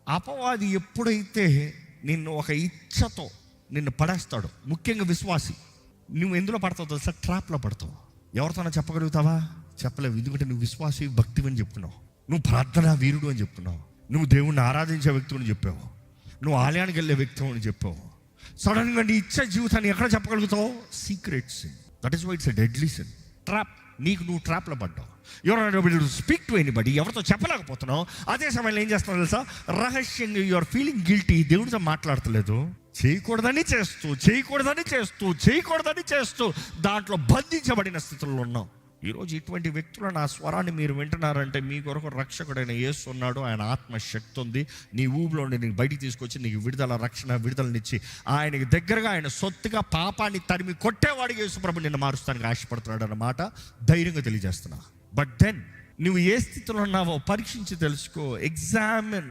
అపవాది ఎప్పుడైతే నిన్ను ఒక ఇచ్చతో నిన్ను పడేస్తాడు, ముఖ్యంగా విశ్వాసి, నువ్వు ఎందులో పడతావు తెలుసా? ట్రాప్లో పడతావు. ఎవరితోనో చెప్పగలుగుతావా? చెప్పలేవు. ఎందుకంటే నువ్వు విశ్వాసి, భక్తివి అని చెప్పుకున్నావు, నువ్వు ప్రార్థనా వీరుడు అని చెప్తున్నావు, నువ్వు దేవుణ్ణి ఆరాధించే వ్యక్తుని చెప్పావు, నువ్వు ఆలయానికి వెళ్ళే వ్యక్తి అని చెప్పావు. సడన్గా నీ ఇచ్చే జీవితాన్ని ఎక్కడ చెప్పగలుగుతావు? Secret sin. That is why it's a deadly sin. Trap. నీకు నువ్వు ట్రాప్లో పడ్డావు. ఎవరైనా స్పీక్ టు ఎనీబడి, ఎవరితో చెప్పలేకపోతున్నావు. అదే సమయంలో ఏం చేస్తున్నావు తెలుసా? రహస్యంగా యు ఆర్ ఫీలింగ్ గిల్టీ, దేవుడితో మాట్లాడతలేదు, చేయకూడదని చేస్తూ దాంట్లో బంధించబడిన స్థితిలో ఉన్నావు. ఈరోజు ఇటువంటి వ్యక్తుల నా స్వరాన్ని మీరు వింటున్నారంటే మీ కొరకు రక్షకుడైన యేసు ఉన్నాడు. ఆయన ఆత్మశక్తి ఉంది. నీ ఊబిలో నీకు బయటికి తీసుకొచ్చి నీకు విడుదలనిచ్చి ఆయనకి దగ్గరగా, ఆయన సొత్తుగా పాపాన్ని తరిమి కొట్టేవాడికి యేసు ప్రభు నిన్ను మారుస్తానికి ఆశపడుతున్నాడు అన్నమాట ధైర్యంగా తెలియజేస్తున్నా. బట్ దెన్ నువ్వు ఏ స్థితిలో ఉన్నావో పరీక్షించి తెలుసుకో. ఎగ్జామిన్.